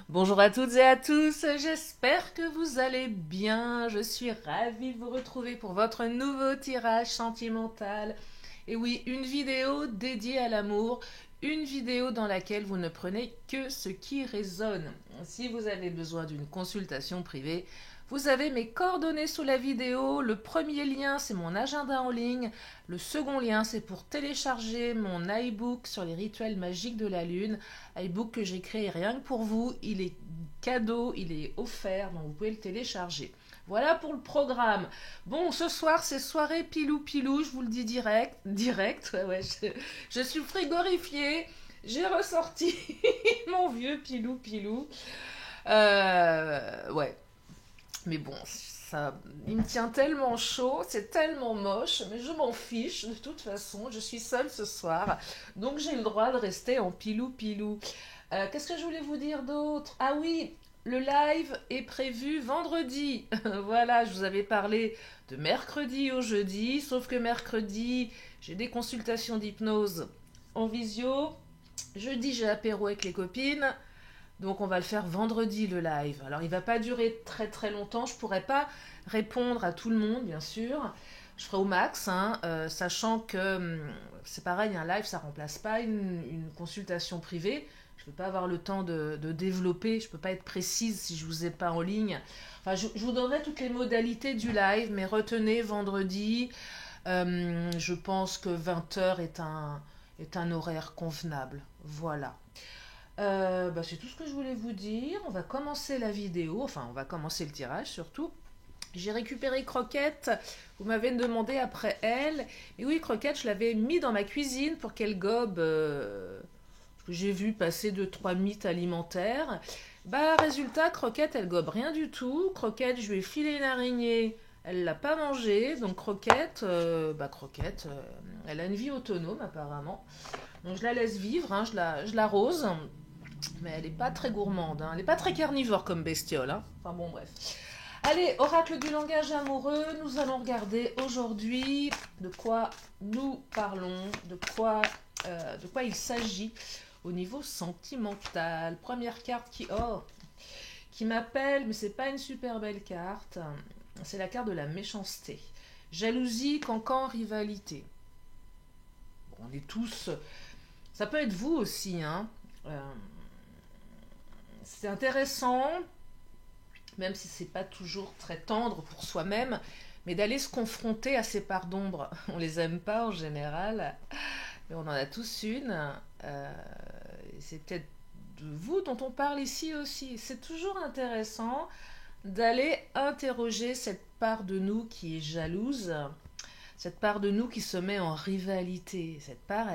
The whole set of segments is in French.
Bonjour à toutes et à tous, j'espère que vous allez bien. Je suis ravie de vous retrouver pour votre nouveau tirage sentimental. Et oui, une vidéo dédiée à l'amour, une vidéo dans laquelle vous ne prenez que ce qui résonne. Si vous avez besoin d'une consultation privée, vous avez mes coordonnées sous la vidéo. Le premier lien, c'est mon agenda en ligne. Le second lien, c'est pour télécharger mon iBook sur les rituels magiques de la lune. iBook que j'ai créé rien que pour vous. Il est cadeau, il est offert, donc vous pouvez le télécharger. Voilà pour le programme. Bon, ce soir, c'est soirée pilou-pilou, je vous le dis direct, ouais, je suis frigorifiée. J'ai ressorti mon vieux pilou-pilou. Ouais, mais bon, ça, il me tient tellement chaud, c'est tellement moche, mais je m'en fiche de toute façon. Je suis seule ce soir, donc j'ai le droit de rester en pilou-pilou. Qu'est-ce que je voulais vous dire d'autre? Ah oui, le live est prévu vendredi. Voilà, je vous avais parlé de mercredi au jeudi, sauf que mercredi, j'ai des consultations d'hypnose en visio. Jeudi, j'ai apéro avec les copines. Donc on va le faire vendredi le live. Alors il va pas durer très très longtemps. Je pourrais pas répondre à tout le monde bien sûr. Je ferai au max, hein, sachant que c'est pareil, un live ça remplace pas une consultation privée. Je ne peux pas avoir le temps de développer, je ne peux pas être précise si je ne vous ai pas en ligne. Enfin, je vous donnerai toutes les modalités du live, mais retenez vendredi. Je pense que 20 h est un horaire convenable. Voilà. C'est tout ce que je voulais vous dire. On va commencer la vidéo, enfin on va commencer le tirage surtout. J'ai récupéré Croquette, vous m'avez demandé après elle. Et oui, Croquette, je l'avais mis dans ma cuisine pour qu'elle gobe. Parce que j'ai vu passer deux trois mythes alimentaires. Bah, résultat, Croquette, elle gobe rien du tout. Croquette, je lui ai filé une araignée, elle l'a pas mangée. Donc Croquette, Croquette, elle a une vie autonome apparemment. Donc je la laisse vivre, hein, je l'arrose. Mais elle n'est pas très gourmande, hein. Elle n'est pas très carnivore comme bestiole, hein. Enfin bon, bref. Allez, oracle du langage amoureux, nous allons regarder aujourd'hui de quoi nous parlons, de quoi il s'agit au niveau sentimental. Première carte qui m'appelle, mais c'est pas une super belle carte. C'est la carte de la méchanceté. Jalousie, cancan, rivalité. Bon, on est tous. Ça peut être vous aussi, hein. Euh, c'est intéressant, même si c'est pas toujours très tendre pour soi-même, mais d'aller se confronter à ces parts d'ombre. On les aime pas en général, mais on en a tous une. Euh, c'est peut-être de vous dont on parle ici aussi. C'est toujours intéressant d'aller interroger cette part de nous qui est jalouse, cette part de nous qui se met en rivalité. Cette part,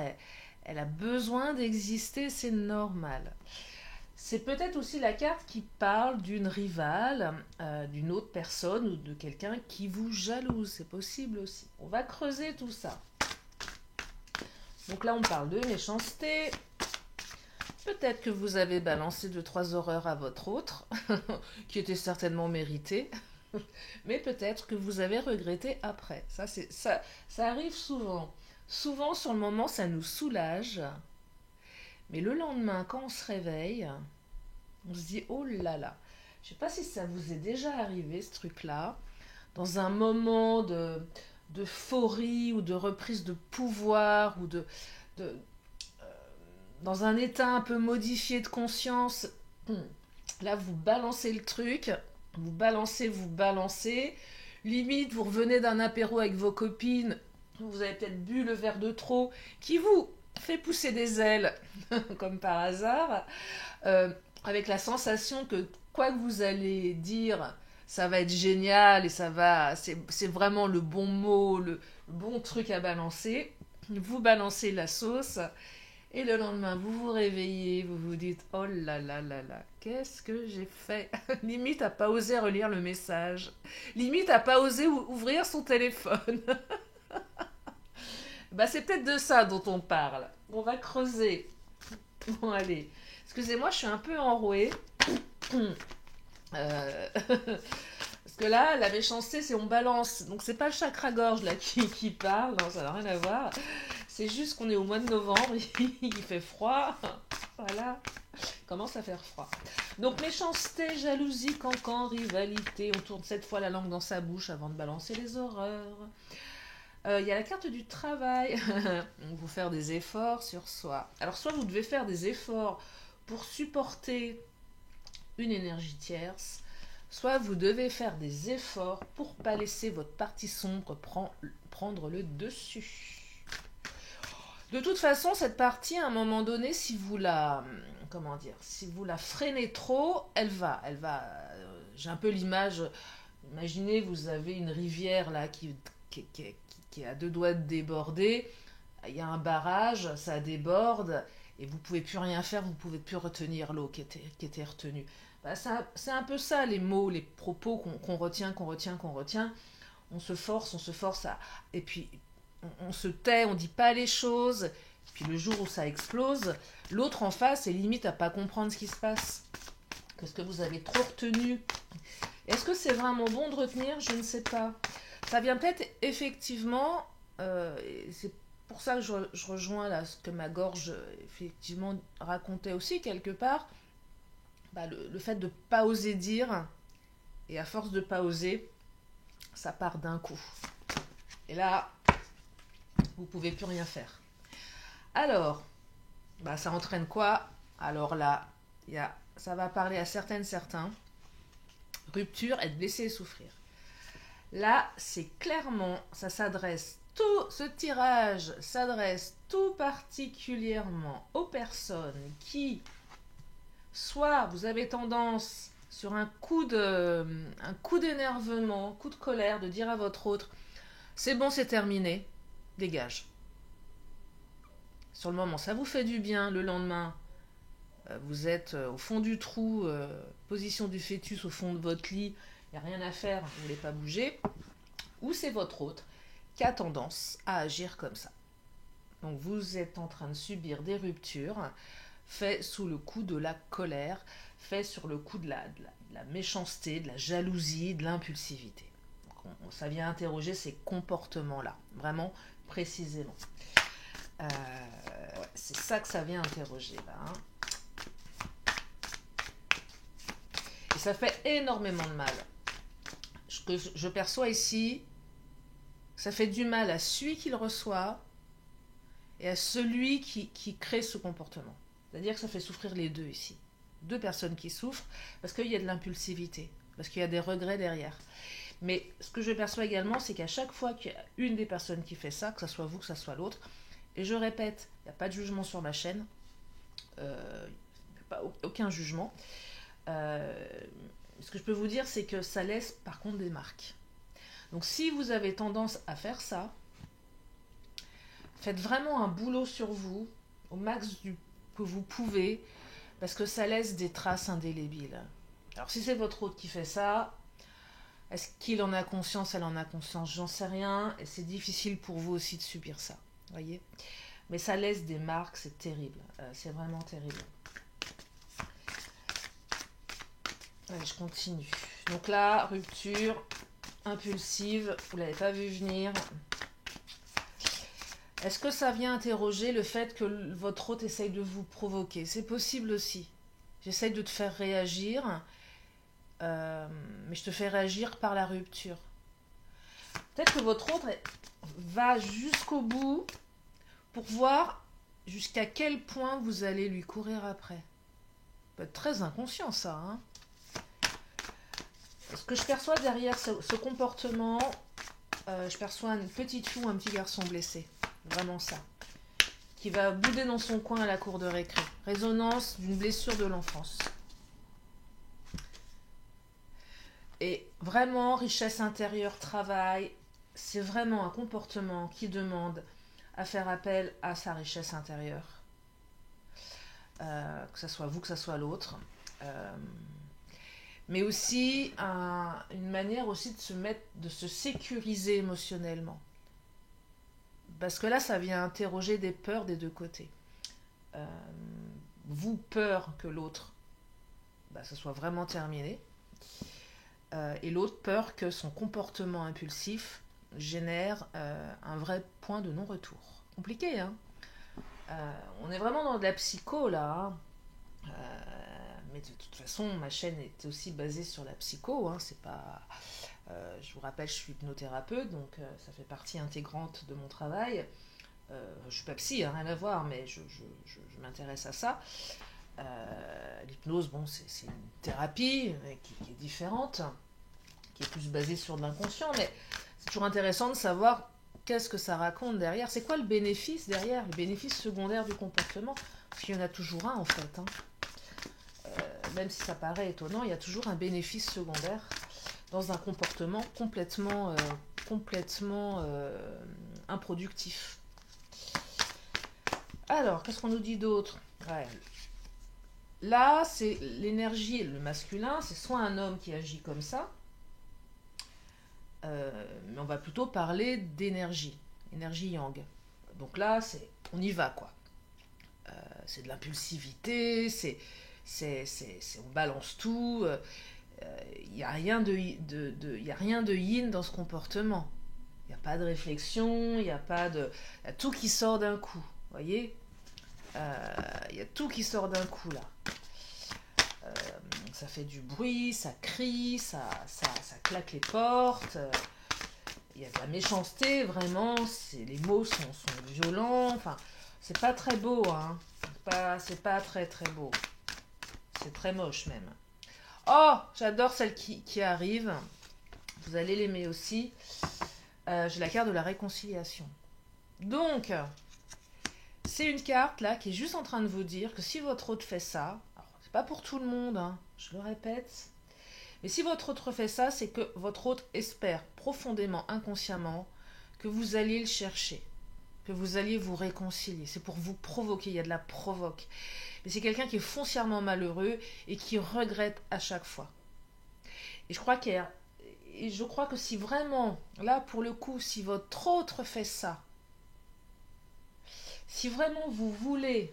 elle a besoin d'exister, c'est normal. C'est peut-être aussi la carte qui parle d'une rivale, d'une autre personne ou de quelqu'un qui vous jalouse. C'est possible aussi. On va creuser tout ça. Donc là, on parle de méchanceté. Peut-être que vous avez balancé deux, trois horreurs à votre autre, qui étaient certainement méritées. Mais peut-être que vous avez regretté après. Ça arrive souvent. Souvent, sur le moment, ça nous soulage. Mais le lendemain, quand on se réveille, on se dit oh là là. Je sais pas si ça vous est déjà arrivé ce truc-là, dans un moment d'euphorie ou de reprise de pouvoir ou de dans un état un peu modifié de conscience. Là, vous balancez le truc, vous balancez. Limite, vous revenez d'un apéro avec vos copines, vous avez peut-être bu le verre de trop, qui vous fait pousser des ailes, comme par hasard. Avec la sensation que quoi que vous allez dire, ça va être génial et c'est vraiment le bon mot, le bon truc à balancer. Vous balancez la sauce et le lendemain vous vous réveillez, vous vous dites oh là là là là, qu'est-ce que j'ai fait? Limite à pas oser relire le message, limite à pas oser ouvrir son téléphone. C'est peut-être de ça dont on parle. On va creuser. Bon allez, excusez-moi, je suis un peu enrouée. Parce que là, la méchanceté, c'est on balance. Donc c'est pas le chakra-gorge là qui parle, non, ça n'a rien à voir. C'est juste qu'on est au mois de novembre, il fait froid. Voilà. Commence à faire froid. Donc méchanceté, jalousie, cancan, rivalité. On tourne cette fois la langue dans sa bouche avant de balancer les horreurs. Il y a la carte du travail. Donc, vous faire des efforts sur soi. Alors soit vous devez faire des efforts pour supporter une énergie tierce, soit vous devez faire des efforts pour pas laisser votre partie sombre prendre le dessus. De toute façon, cette partie, à un moment donné, si vous la, comment dire, si vous la freinez trop, j'ai un peu l'image. Imaginez, vous avez une rivière là qui est à deux doigts de déborder. Il y a un barrage, ça déborde et vous pouvez plus rien faire, vous pouvez plus retenir l'eau qui était retenue. Bah, c'est un peu ça les mots, les propos qu'on retient, qu'on retient, qu'on retient. On se force à, et puis on se tait, on dit pas les choses. Puis le jour où ça explose, l'autre en face est limite à pas comprendre ce qui se passe. Parce que vous avez trop retenu. Est-ce que c'est vraiment bon de retenir? Je ne sais pas. Ça vient peut-être effectivement, c'est pour ça que je rejoins là ce que ma gorge effectivement racontait aussi quelque part, bah, le fait de ne pas oser dire, et à force de ne pas oser, ça part d'un coup. Et là, vous ne pouvez plus rien faire. Alors, bah, ça entraîne quoi? Alors là, ça va parler à certains. Rupture, être blessé et souffrir. Là, c'est clairement, ce tirage s'adresse tout particulièrement aux personnes qui, soit vous avez tendance sur un coup d'énervement, coup de colère, de dire à votre autre, c'est bon, c'est terminé, dégage. Sur le moment, ça vous fait du bien, le lendemain, vous êtes au fond du trou, position du fœtus au fond de votre lit, il n'y a rien à faire, vous ne voulez pas bouger, ou c'est votre autre qui a tendance à agir comme ça. Donc vous êtes en train de subir des ruptures, fait sous le coup de la colère, fait sur le coup de la méchanceté, de la jalousie, de l'impulsivité. Donc ça vient interroger ces comportements-là, vraiment précisément. Ouais, c'est ça que ça vient interroger là. Et ça fait énormément de mal. Ce que je perçois ici, ça fait du mal à celui qui le reçoit et à celui qui crée ce comportement. C'est-à-dire que ça fait souffrir les deux ici. Deux personnes qui souffrent parce qu'il y a de l'impulsivité, parce qu'il y a des regrets derrière. Mais ce que je perçois également, c'est qu'à chaque fois qu'il y a une des personnes qui fait ça, que ce soit vous, que ce soit l'autre, et je répète, il n'y a pas de jugement sur ma chaîne, aucun jugement. Ce que je peux vous dire, c'est que ça laisse par contre des marques. Donc si vous avez tendance à faire ça, faites vraiment un boulot sur vous, au max que vous pouvez, parce que ça laisse des traces indélébiles. Alors si c'est votre hôte qui fait ça, est-ce qu'il en a conscience, elle en a conscience, j'en sais rien, et c'est difficile pour vous aussi de subir ça, voyez. Mais ça laisse des marques, c'est terrible, c'est vraiment terrible. Allez, je continue. Donc là, rupture impulsive, vous ne l'avez pas vu venir. Est-ce que ça vient interroger le fait que votre hôte essaye de vous provoquer? C'est possible aussi. J'essaye de te faire réagir, mais je te fais réagir par la rupture. Peut-être que votre hôte va jusqu'au bout pour voir jusqu'à quel point vous allez lui courir après. Ça peut être très inconscient ça, hein. Ce que je perçois derrière ce comportement, je perçois une petite fille ou un petit garçon blessé. Vraiment ça. Qui va bouder dans son coin à la cour de récré. Résonance d'une blessure de l'enfance. Et vraiment, richesse intérieure, travail, c'est vraiment un comportement qui demande à faire appel à sa richesse intérieure. Que ce soit vous, que ce soit l'autre. Mais aussi une manière aussi de se sécuriser émotionnellement. Parce que là, ça vient interroger des peurs des deux côtés. Vous, peur que l'autre, ça soit vraiment terminé. Et l'autre, peur que son comportement impulsif génère un vrai point de non-retour. Compliqué, hein. On est vraiment dans de la psycho, là. Hein. Mais de toute façon, ma chaîne est aussi basée sur la psycho. Hein, c'est pas, je vous rappelle, je suis hypnothérapeute, donc ça fait partie intégrante de mon travail. Je suis pas psy, hein, rien à voir, mais je m'intéresse à ça. L'hypnose, bon, c'est une thérapie qui est différente, qui est plus basée sur de l'inconscient, mais c'est toujours intéressant de savoir qu'est-ce que ça raconte derrière. C'est quoi le bénéfice derrière, le bénéfice secondaire du comportement? Parce qu'il y en a toujours un en fait. Hein. Même si ça paraît étonnant, il y a toujours un bénéfice secondaire dans un comportement complètement improductif. Alors, qu'est-ce qu'on nous dit d'autre? Ouais. Là, c'est l'énergie, le masculin, c'est soit un homme qui agit comme ça, mais on va plutôt parler d'énergie, énergie yang. Donc là, on y va quoi. C'est de l'impulsivité, on balance tout. Il n'y a rien y a rien de yin dans ce comportement. Il n'y a pas de réflexion, il y a tout qui sort d'un coup. Vous voyez, il y a tout qui sort d'un coup là. Ça fait du bruit, ça crie, ça claque les portes. Il y a de la méchanceté, vraiment. Les mots sont violents. Enfin, c'est pas très beau, hein. C'est pas très très beau. C'est très moche même. Oh, j'adore celle qui arrive. Vous allez l'aimer aussi. J'ai la carte de la réconciliation. Donc, c'est une carte là qui est juste en train de vous dire que si votre hôte fait ça, alors, c'est pas pour tout le monde, hein, je le répète, mais si votre hôte fait ça, c'est que votre hôte espère profondément, inconsciemment, que vous alliez le chercher, que vous alliez vous réconcilier. C'est pour vous provoquer, il y a de la provoque. Mais c'est quelqu'un qui est foncièrement malheureux et qui regrette à chaque fois. Et je crois que si vraiment, là pour le coup, si votre autre fait ça, si vraiment vous voulez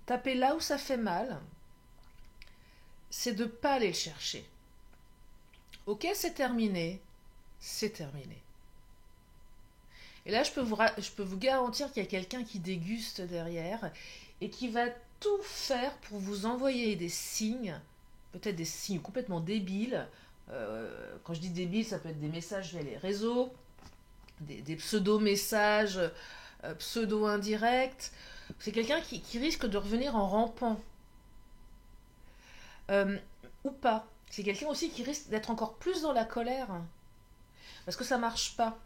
taper là où ça fait mal, c'est de ne pas aller le chercher. Ok, c'est terminé, c'est terminé. Et là, je peux vous garantir qu'il y a quelqu'un qui déguste derrière et qui va tout faire pour vous envoyer des signes, peut-être des signes complètement débiles. Quand je dis débiles, ça peut être des messages via les réseaux, des pseudo-messages, pseudo-indirects. C'est quelqu'un qui risque de revenir en rampant. Ou pas. C'est quelqu'un aussi qui risque d'être encore plus dans la colère. Parce que ça marche pas.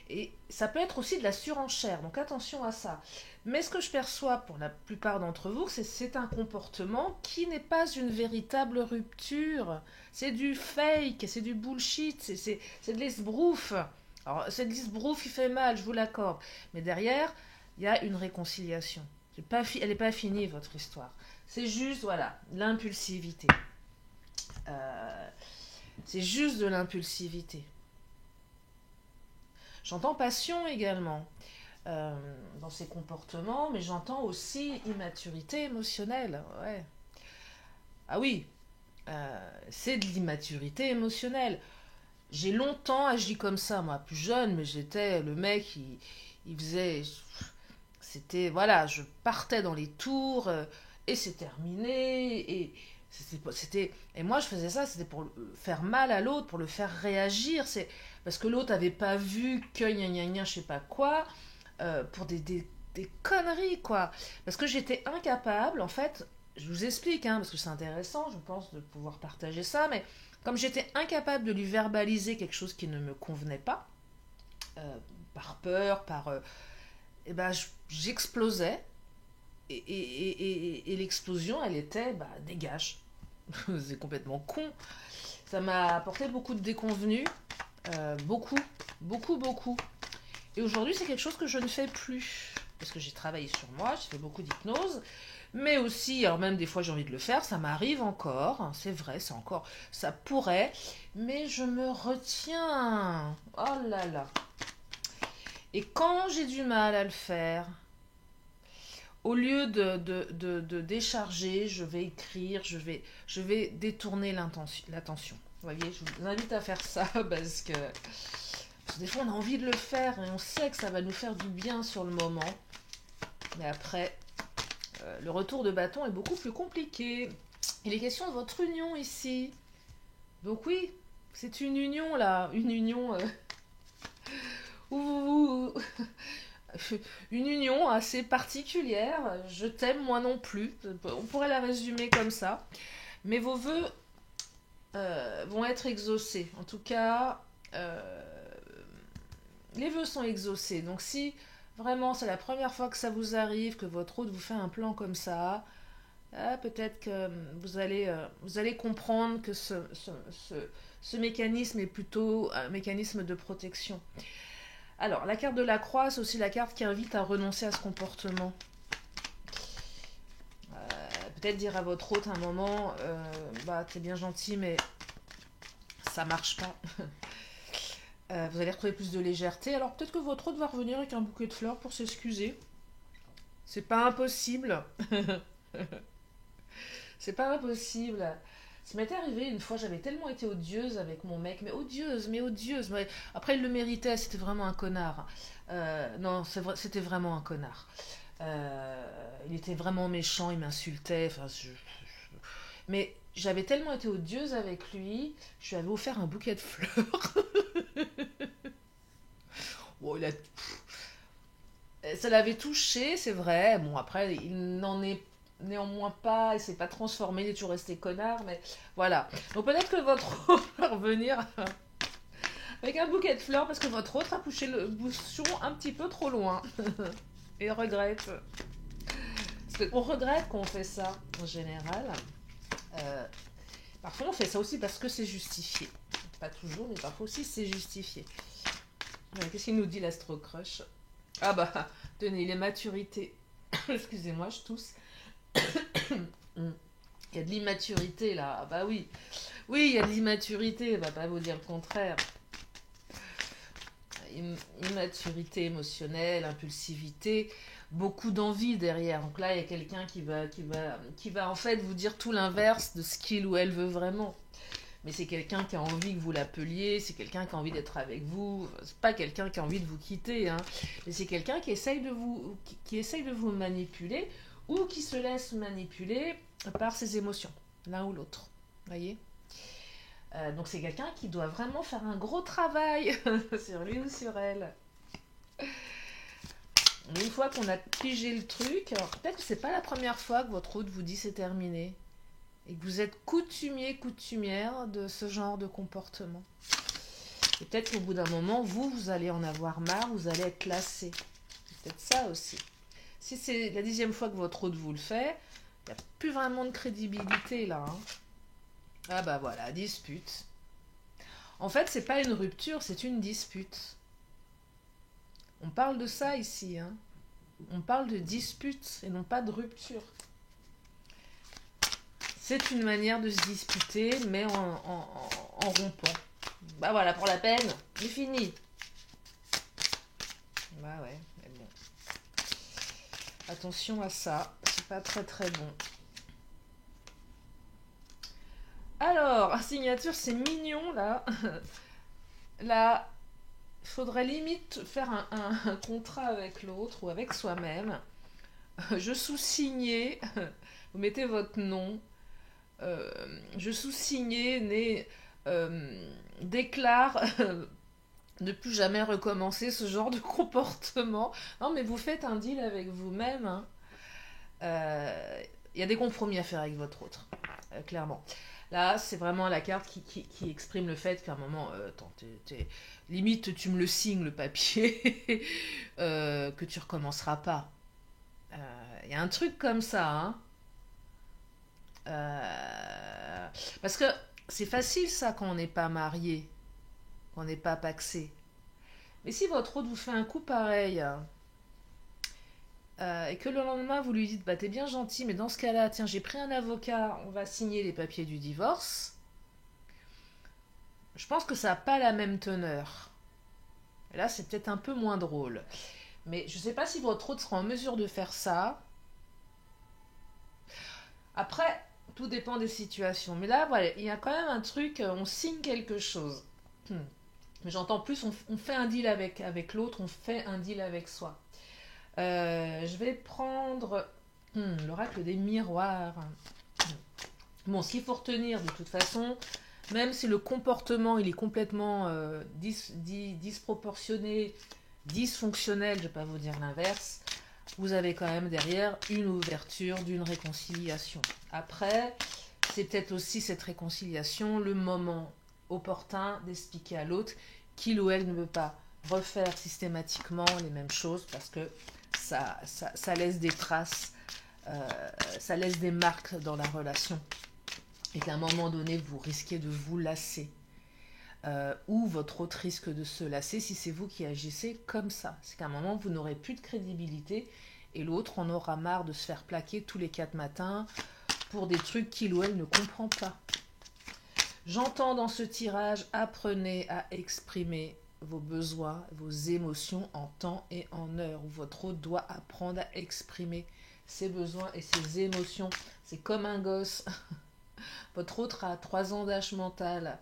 Et ça peut être aussi de la surenchère, donc attention à ça. Mais ce que je perçois pour la plupart d'entre vous, c'est un comportement qui n'est pas une véritable rupture. C'est du fake, c'est du bullshit, c'est de l'esbrouf. Alors, c'est de l'esbrouf qui fait mal, je vous l'accorde. Mais derrière, il y a une réconciliation. Elle n'est pas finie, votre histoire. C'est juste, voilà, l'impulsivité. C'est juste de l'impulsivité. J'entends passion également dans ces comportements, mais j'entends aussi immaturité émotionnelle. Ouais. Ah oui, c'est de l'immaturité émotionnelle. J'ai longtemps agi comme ça, moi, plus jeune, mais j'étais le mec, il faisait... C'était, voilà, je partais dans les tours, et c'est terminé, et... Et moi je faisais ça, c'était pour faire mal à l'autre, pour le faire réagir, c'est parce que l'autre avait pas vu que gna gna gna je sais pas quoi, pour des conneries quoi, parce que j'étais incapable en fait, je vous explique hein, parce que c'est intéressant je pense de pouvoir partager ça, mais comme j'étais incapable de lui verbaliser quelque chose qui ne me convenait pas, par peur, et ben j'explosais. Et l'explosion, elle était, dégage. C'est complètement con. Ça m'a apporté beaucoup de déconvenues. Beaucoup, beaucoup, beaucoup. Et aujourd'hui, c'est quelque chose que je ne fais plus. Parce que j'ai travaillé sur moi, j'ai fait beaucoup d'hypnose. Mais aussi, alors même des fois j'ai envie de le faire, ça m'arrive encore. C'est vrai, c'est encore... Ça pourrait. Mais je me retiens. Oh là là. Et quand j'ai du mal à le faire... Au lieu de décharger, je vais écrire, je vais détourner l'attention. Vous voyez, je vous invite à faire ça parce que des fois on a envie de le faire et on sait que ça va nous faire du bien sur le moment. Mais après, le retour de bâton est beaucoup plus compliqué. Il est question de votre union ici. Donc oui, c'est une union là, une union où une union assez particulière. Je t'aime moi non plus. On pourrait la résumer comme ça. Mais vos vœux vont être exaucés. En tout cas, les vœux sont exaucés. Donc si vraiment c'est la première fois que ça vous arrive, que votre hôte vous fait un plan comme ça, peut-être que vous allez comprendre que ce mécanisme est plutôt un mécanisme de protection. Alors, la carte de la croix, c'est aussi la carte qui invite à renoncer à ce comportement. Peut-être dire à votre hôte à un moment, t'es bien gentil, mais ça marche pas. Vous allez retrouver plus de légèreté. Alors peut-être que votre hôte va revenir avec un bouquet de fleurs pour s'excuser. C'est pas impossible. C'est pas impossible. Ça m'était arrivé une fois, j'avais tellement été odieuse avec mon mec, mais odieuse, mais odieuse. Mais après, il le méritait, c'était vraiment un connard. Non, c'était vraiment un connard. Il était vraiment méchant, il m'insultait. Enfin, mais j'avais tellement été odieuse avec lui, je lui avais offert un bouquet de fleurs. Bon, ça l'avait touché, c'est vrai. Bon, après, il n'en est néanmoins pas, il s'est pas transformé, il est toujours resté connard, mais voilà. Donc peut-être que votre hôte va revenir avec un bouquet de fleurs parce que votre hôte a poussé le bouchon un petit peu trop loin. Et regrette. Parce qu'on regrette qu'on fait ça en général. Parfois on fait ça aussi parce que c'est justifié. Pas toujours, mais parfois aussi c'est justifié. Qu'est-ce qu'il nous dit l'Astro Crush? Ah bah, tenez, les maturités. Excusez-moi, je tousse. Il y a de l'immaturité là. Ah bah oui. Oui, il y a de l'immaturité. On va pas vous dire le contraire. Immaturité émotionnelle, impulsivité, beaucoup d'envie derrière. Donc là, il y a quelqu'un qui va en fait vous dire tout l'inverse de ce qu'il ou elle veut vraiment. Mais c'est quelqu'un qui a envie que vous l'appeliez, c'est quelqu'un qui a envie d'être avec vous. C'est pas quelqu'un qui a envie de vous quitter, hein. Mais c'est quelqu'un qui essaye qui essaye de vous manipuler ou qui se laisse manipuler par ses émotions, l'un ou l'autre. Voyez. Donc c'est quelqu'un qui doit vraiment faire un gros travail sur lui ou sur elle. Mais une fois qu'on a pigé le truc, alors peut-être que c'est pas la première fois que votre hôte vous dit c'est terminé et que vous êtes coutumier, coutumière de ce genre de comportement. Et peut-être qu'au bout d'un moment, vous allez en avoir marre, vous allez être lassé. C'est peut-être ça aussi. Si c'est la 10e fois que votre hôte vous le fait, il n'y a plus vraiment de crédibilité là. Hein. Ah bah voilà, dispute. En fait, c'est pas une rupture, c'est une dispute. On parle de ça ici, hein. On parle de dispute et non pas de rupture. C'est une manière de se disputer, mais en rompant. Bah voilà, pour la peine, c'est fini. Bah ouais, mais bon. Attention à ça, c'est pas très très bon. Alors, signature, c'est mignon là. Là, il faudrait limite faire un contrat avec l'autre ou avec soi-même. Je sous-signais, vous mettez votre nom. Je sous-signais, déclare ne plus jamais recommencer ce genre de comportement. Non, mais vous faites un deal avec vous-même. Hein. Y a des compromis à faire avec votre autre, clairement. Là, c'est vraiment la carte qui exprime le fait qu'à un moment, limite, tu me le signes, le papier, que tu recommenceras pas. Y a un truc comme ça, hein. Parce que c'est facile ça quand on n'est pas marié, quand on n'est pas pacsé. Mais si votre hôte vous fait un coup pareil, et que le lendemain vous lui dites bah t'es bien gentil, mais dans ce cas-là, tiens, j'ai pris un avocat, on va signer les papiers du divorce, je pense que ça n'a pas la même teneur. Et là, c'est peut-être un peu moins drôle. Mais je ne sais pas si votre hôte sera en mesure de faire ça. Après, tout dépend des situations. Mais là, voilà, il y a quand même un truc, on signe quelque chose. Mais j'entends plus, on fait un deal avec l'autre, on fait un deal avec soi. Je vais prendre L'oracle des miroirs. Bon, ce qu'il faut retenir de toute façon, même si le comportement il est complètement disproportionné, dysfonctionnel, je ne vais pas vous dire l'inverse, vous avez quand même derrière une ouverture d'une réconciliation. Après, c'est peut-être aussi cette réconciliation, le moment opportun d'expliquer à l'autre qu'il ou elle ne veut pas refaire systématiquement les mêmes choses parce que ça laisse des traces, ça laisse des marques dans la relation. Et qu'à un moment donné, vous risquez de vous lasser. Ou votre autre risque de se lasser si c'est vous qui agissez comme ça. C'est qu'à un moment, vous n'aurez plus de crédibilité et l'autre en aura marre de se faire plaquer tous les 4 matins pour des trucs qu'il ou elle ne comprend pas. J'entends dans ce tirage, apprenez à exprimer vos besoins, vos émotions en temps et en heure. Votre autre doit apprendre à exprimer ses besoins et ses émotions. C'est comme un gosse. Votre autre a 3 ans d'âge mental.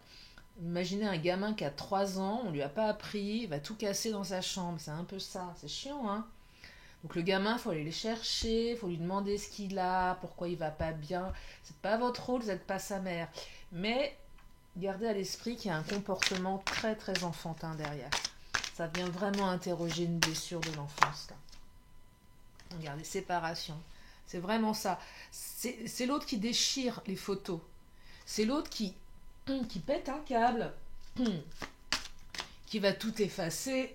Imaginez un gamin qui a 3 ans, on lui a pas appris, il va tout casser dans sa chambre. C'est un peu ça, c'est chiant, hein. Donc le gamin, il faut aller le chercher, il faut lui demander ce qu'il a, pourquoi il va pas bien. C'est pas votre rôle, vous n'êtes pas sa mère. Mais gardez à l'esprit qu'il y a un comportement très très enfantin derrière. Ça vient vraiment interroger une blessure de l'enfance. Là. Regardez, séparation. C'est vraiment ça. C'est l'autre qui déchire les photos. C'est l'autre qui pète un câble, qui va tout effacer.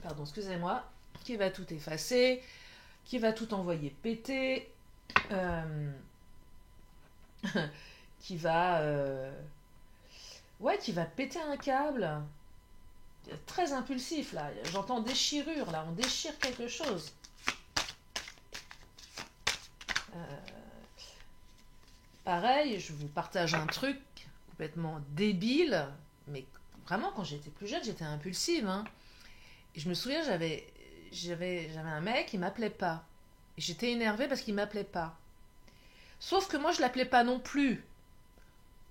Pardon, excusez-moi. Qui va tout effacer, qui va tout envoyer péter, qui va qui va péter un câble. Très impulsif là. J'entends déchirure là. On déchire quelque chose. Pareil, je vous partage un truc complètement débile, mais vraiment quand j'étais plus jeune, j'étais impulsive. Hein. Et je me souviens, j'avais un mec, il m'appelait pas. Et j'étais énervée parce qu'il m'appelait pas. Sauf que moi, je l'appelais pas non plus.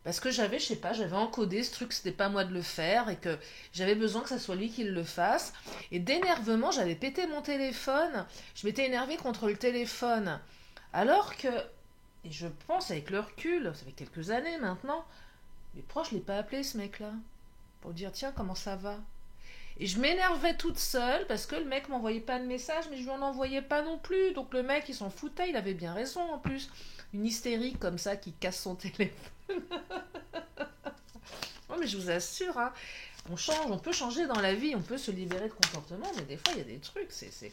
Parce que j'avais, je sais pas, j'avais encodé ce truc, c'était pas moi de le faire et que j'avais besoin que ça soit lui qui le fasse. Et d'énervement, j'avais pété mon téléphone. Je m'étais énervée contre le téléphone. Alors que, et je pense avec le recul, ça fait quelques années maintenant, mais pourquoi je l'ai pas appelé ce mec-là pour dire tiens, comment ça va? Et je m'énervais toute seule parce que le mec m'envoyait pas de message, mais je lui en envoyais pas non plus. Donc le mec, il s'en foutait, il avait bien raison en plus. Une hystérique comme ça qui casse son téléphone. Non mais je vous assure, hein, on change, on peut changer dans la vie, on peut se libérer de comportement, mais des fois il y a des trucs, c'est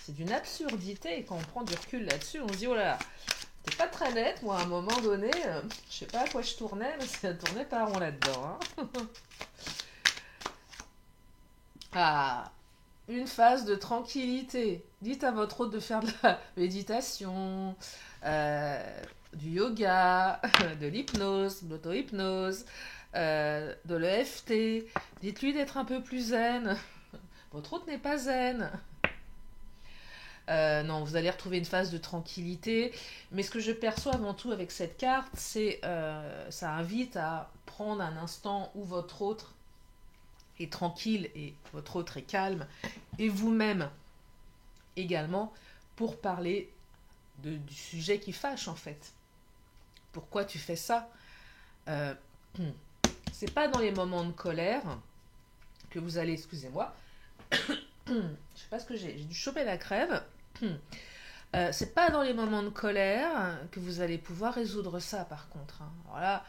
d'une absurdité. Et quand on prend du recul là-dessus, on se dit oh là là, t'es pas très nette, moi à un moment donné, je sais pas à quoi je tournais, mais ça tournait pas rond là-dedans. Hein. Ah, une phase de tranquillité. Dites à votre hôte de faire de la méditation, du yoga, de l'hypnose, de l'auto-hypnose, de l'EFT. Dites-lui d'être un peu plus zen. Votre hôte n'est pas zen. Non, vous allez retrouver une phase de tranquillité. Mais ce que je perçois avant tout avec cette carte, c'est ça invite à prendre un instant où votre autre est tranquille et votre autre est calme, et vous-même également, pour parler du sujet qui fâche en fait. Pourquoi tu fais ça? euh, C'est pas dans les moments de colère que vous allez, excusez-moi, je sais pas ce que j'ai dû choper la crève. C'est pas dans les moments de colère que vous allez pouvoir résoudre ça par contre. Hein. Alors là,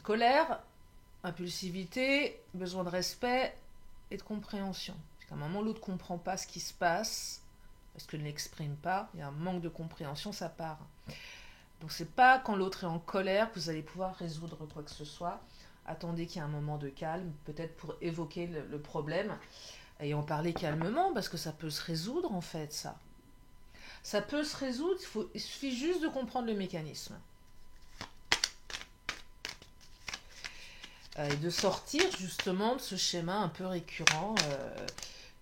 colère, impulsivité, besoin de respect et de compréhension. Parce qu'à un moment, l'autre ne comprend pas ce qui se passe, parce qu'il ne l'exprime pas, il y a un manque de compréhension, ça part. Donc c'est pas quand l'autre est en colère que vous allez pouvoir résoudre quoi que ce soit. Attendez qu'il y ait un moment de calme, peut-être pour évoquer le problème, et en parler calmement, parce que ça peut se résoudre en fait, ça. Ça peut se résoudre, il suffit juste de comprendre le mécanisme. Et de sortir justement de ce schéma un peu récurrent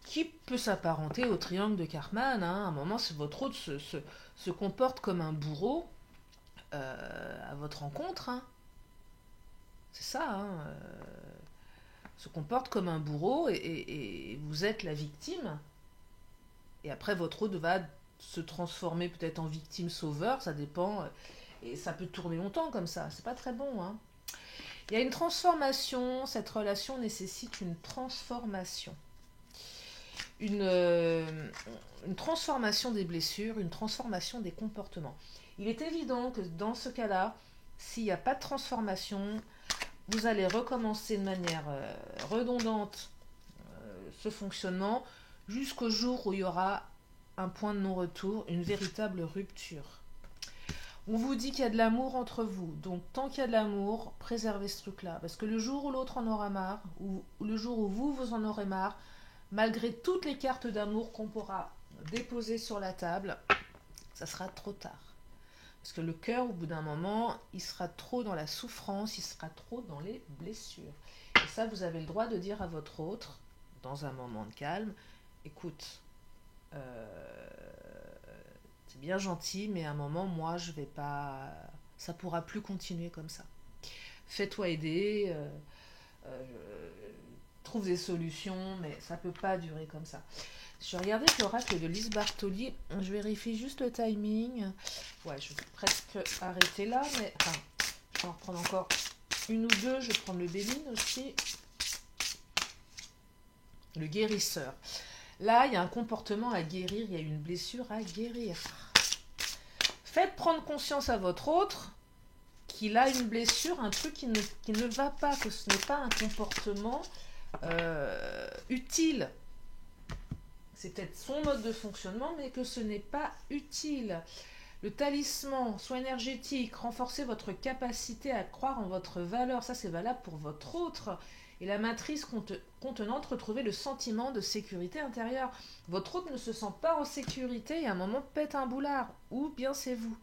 qui peut s'apparenter au triangle de Karman. Hein. À un moment, si votre hôte se comporte comme un bourreau à votre rencontre, hein. C'est ça, hein, se comporte comme un bourreau et vous êtes la victime. Et après, votre hôte va se transformer peut-être en victime sauveur, ça dépend. Et ça peut tourner longtemps comme ça, c'est pas très bon, hein. Il y a une transformation, cette relation nécessite une transformation. Une, euh, une transformation des blessures, une transformation des comportements. Il est évident que dans ce cas-là, s'il n'y a pas de transformation, vous allez recommencer de manière redondante ce fonctionnement jusqu'au jour où il y aura un point de non-retour, une véritable rupture. On vous dit qu'il y a de l'amour entre vous, donc tant qu'il y a de l'amour, préservez ce truc-là. Parce que le jour où l'autre en aura marre, ou le jour où vous en aurez marre, malgré toutes les cartes d'amour qu'on pourra déposer sur la table, ça sera trop tard. Parce que le cœur, au bout d'un moment, il sera trop dans la souffrance, il sera trop dans les blessures. Et ça, vous avez le droit de dire à votre autre, dans un moment de calme, écoute, c'est bien gentil, mais à un moment, moi, je vais pas... Ça pourra plus continuer comme ça. Fais-toi aider, trouve des solutions, mais ça peut pas durer comme ça. Je vais regarder l'oracle de Lise Bartoli. Je vérifie juste le timing. Ouais, je vais presque arrêter là, mais enfin, je vais en reprendre encore une ou deux. Je vais prendre le Béline aussi. Le guérisseur. Là, il y a un comportement à guérir, il y a une blessure à guérir. Faites prendre conscience à votre autre qu'il a une blessure, un truc qui ne va pas, que ce n'est pas un comportement utile. C'est peut-être son mode de fonctionnement, mais que ce n'est pas utile. Le talisman, soit énergétique, renforcez votre capacité à croire en votre valeur. Ça, c'est valable pour votre autre. Et la matrice contenante, retrouvez le sentiment de sécurité intérieure. Votre autre ne se sent pas en sécurité et à un moment pète un boulard. Ou bien c'est vous.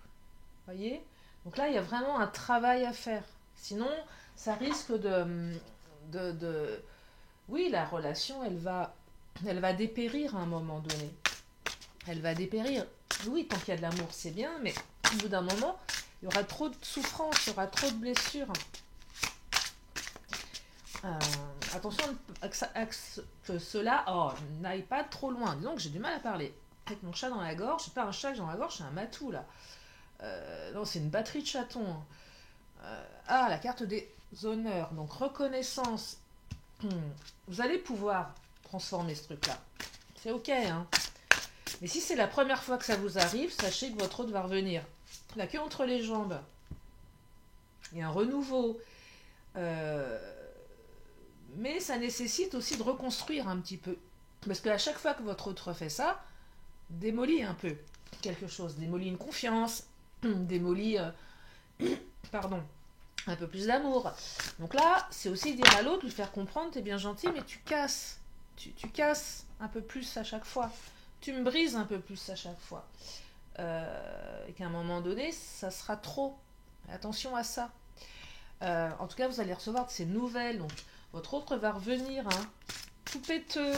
Voyez ? Donc là, il y a vraiment un travail à faire. Sinon, ça risque Oui, la relation, elle va dépérir à un moment donné. Elle va dépérir. Oui, tant qu'il y a de l'amour, c'est bien, mais au bout d'un moment, il y aura trop de souffrance, il y aura trop de blessures. Attention à que cela n'aille pas trop loin. Disons que j'ai du mal à parler. Avec mon chat dans la gorge, c'est pas un chat que j'ai dans la gorge, c'est un matou là. Non, c'est une batterie de chatons. La carte des honneurs. Donc reconnaissance. Vous allez pouvoir transformer ce truc-là. C'est ok, hein. Mais si c'est la première fois que ça vous arrive, sachez que votre autre va revenir. La queue entre les jambes. Il y a un renouveau. Mais ça nécessite aussi de reconstruire un petit peu. Parce qu'à chaque fois que votre autre fait ça, démolit un peu quelque chose. Démolit une confiance. Démolit... pardon. Un peu plus d'amour. Donc là, c'est aussi dire à l'autre, lui faire comprendre, t'es bien gentil, mais tu casses. Tu casses un peu plus à chaque fois. Tu me brises un peu plus à chaque fois. Et qu'à un moment donné, ça sera trop. Attention à ça. En tout cas, vous allez recevoir de ces nouvelles. Donc, votre autre va revenir, hein, tout péteux.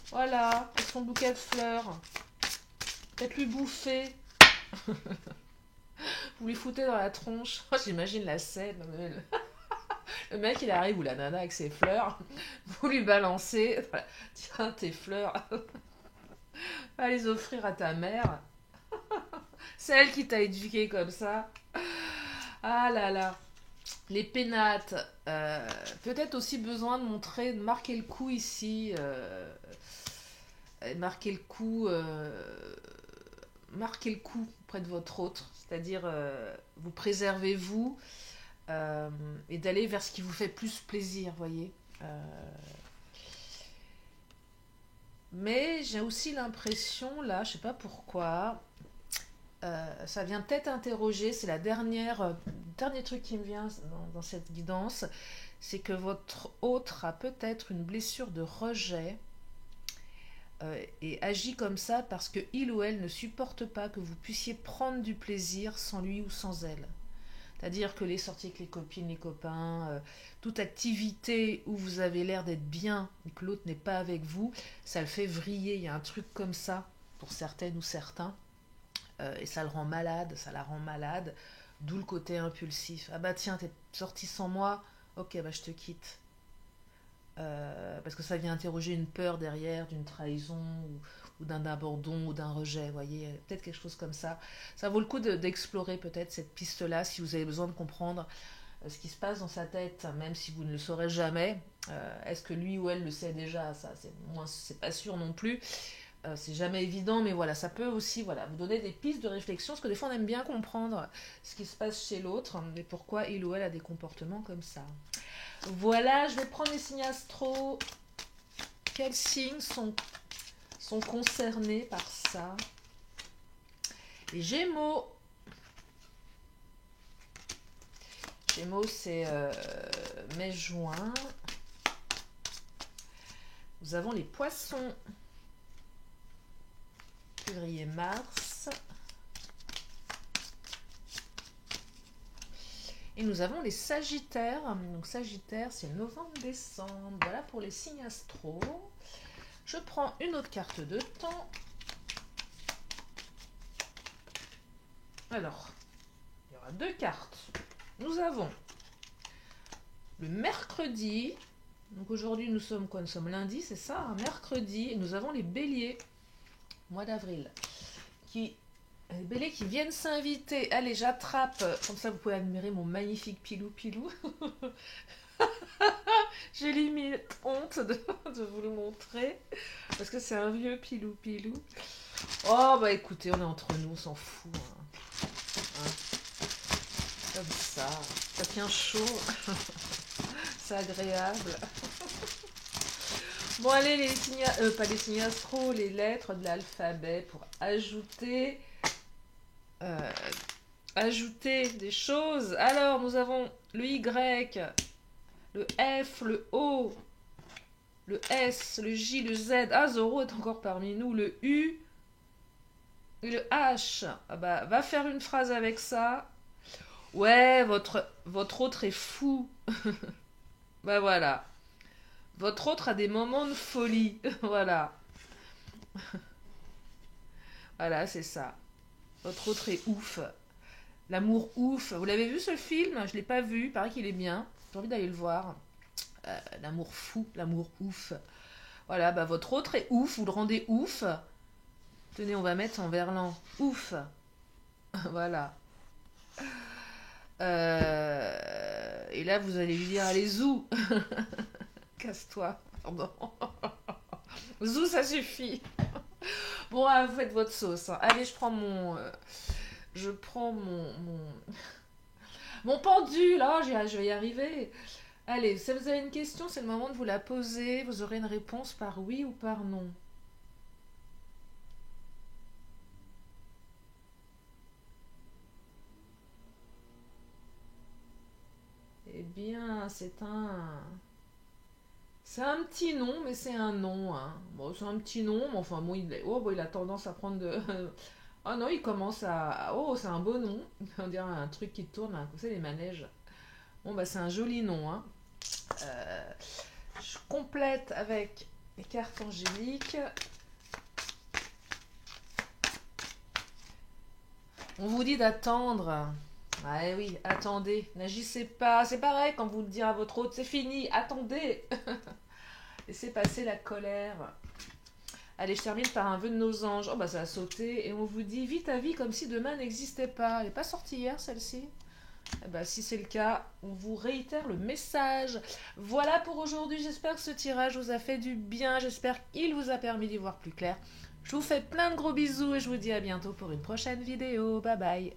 Voilà, avec son bouquet de fleurs. Peut-être lui bouffer. Vous lui foutez dans la tronche. J'imagine la scène. Le mec, il arrive, ou la nana avec ses fleurs. Vous lui balancez. Voilà. Tiens, tes fleurs. Va les offrir à ta mère. C'est elle qui t'a éduqué comme ça. Ah là là. Les pénates. Peut-être aussi besoin de marquer le coup ici. Marquer le coup. Marquer le coup près de votre autre. C'est-à-dire, vous préservez vous. Et d'aller vers ce qui vous fait plus plaisir, voyez. Mais j'ai aussi l'impression, là, je sais pas pourquoi, ça vient peut-être interroger, c'est dernier truc qui me vient dans cette guidance, c'est que votre autre a peut-être une blessure de rejet et agit comme ça parce que il ou elle ne supporte pas que vous puissiez prendre du plaisir sans lui ou sans elle. C'est-à-dire que les sorties avec les copines, les copains, toute activité où vous avez l'air d'être bien et que l'autre n'est pas avec vous, ça le fait vriller. Il y a un truc comme ça pour certaines ou certains. Et ça le rend malade, ça la rend malade. D'où le côté impulsif. Ah bah tiens, t'es sorti sans moi, ok, bah je te quitte. parce que ça vient interroger une peur derrière, d'une trahison ou d'un abandon ou d'un rejet, vous voyez, peut-être quelque chose comme ça. Ça vaut le coup d'explorer peut-être cette piste-là si vous avez besoin de comprendre ce qui se passe dans sa tête, même si vous ne le saurez jamais. Est-ce que lui ou elle le sait déjà? Ça, c'est moi, c'est pas sûr non plus. C'est jamais évident, mais voilà, ça peut aussi voilà, vous donner des pistes de réflexion, parce que des fois on aime bien comprendre ce qui se passe chez l'autre, mais pourquoi il ou elle a des comportements comme ça. Voilà, je vais prendre les signes astro. Quels signes sont concernés par ça? Les Gémeaux. Gémeaux, c'est mai-juin. Nous avons les Poissons. Février-mars. Et nous avons les Sagittaires. Donc Sagittaire, c'est novembre-décembre. Voilà pour les signes astro. Je prends une autre carte de temps. Alors, il y aura deux cartes. Nous avons le mercredi. Donc aujourd'hui, nous sommes quoi? Nous sommes lundi, c'est ça, un mercredi. Et nous avons les Béliers, mois d'avril. Les Béliers qui viennent s'inviter. Allez, j'attrape. Comme ça, vous pouvez admirer mon magnifique pilou-pilou. J'ai limite honte de vous le montrer. Parce que c'est un vieux pilou-pilou. Oh, bah écoutez, on est entre nous, on s'en fout. Hein. Comme ça tient chaud. C'est agréable. Bon, allez, les signes, pas les signes astro, les lettres de l'alphabet pour ajouter des choses. Alors, nous avons le Y, le F, le O, le S, le J, le Z. Ah, Zoro est encore parmi nous. Le U et le H. Ah bah, va faire une phrase avec ça. Ouais, votre autre est fou. Bah voilà. Votre autre a des moments de folie. Voilà. Voilà, c'est ça. Votre autre est ouf. L'amour ouf. Vous l'avez vu ce film? Je l'ai pas vu. Il paraît qu'il est bien. J'ai envie d'aller le voir. L'amour fou, l'amour ouf. Voilà, bah votre autre est ouf. Vous le rendez ouf. Tenez, on va mettre en verlan. Ouf. Voilà. Et là, vous allez lui dire, allez, zou. Casse-toi. Pardon. Zou, ça suffit. Bon, ah, vous faites votre sauce. Hein. Allez, je prends mon... mon pendule. Oh, je vais y arriver. Allez, si vous avez une question, c'est le moment de vous la poser. Vous aurez une réponse par oui ou par non. Eh bien, c'est un... C'est un petit nom, mais c'est un nom. Hein. Bon, c'est un petit nom, mais enfin, bon, il a tendance à prendre de... Oh non, il commence à... Oh, c'est un beau nom. On dirait un truc qui tourne, hein. Vous savez, les manèges. Bon, bah, c'est un joli nom. Hein. Je complète avec les cartes angéliques. On vous dit d'attendre. Ah oui, attendez, n'agissez pas. C'est pareil quand vous le dites à votre hôte, c'est fini, attendez. Laissez passer la colère. Allez, je termine par un vœu de nos anges. Oh bah ça a sauté. Et on vous dit, vite à vie comme si demain n'existait pas. Elle n'est pas sortie hier celle-ci? Eh ben, si c'est le cas, on vous réitère le message. Voilà pour aujourd'hui. J'espère que ce tirage vous a fait du bien. J'espère qu'il vous a permis d'y voir plus clair. Je vous fais plein de gros bisous et je vous dis à bientôt pour une prochaine vidéo. Bye bye.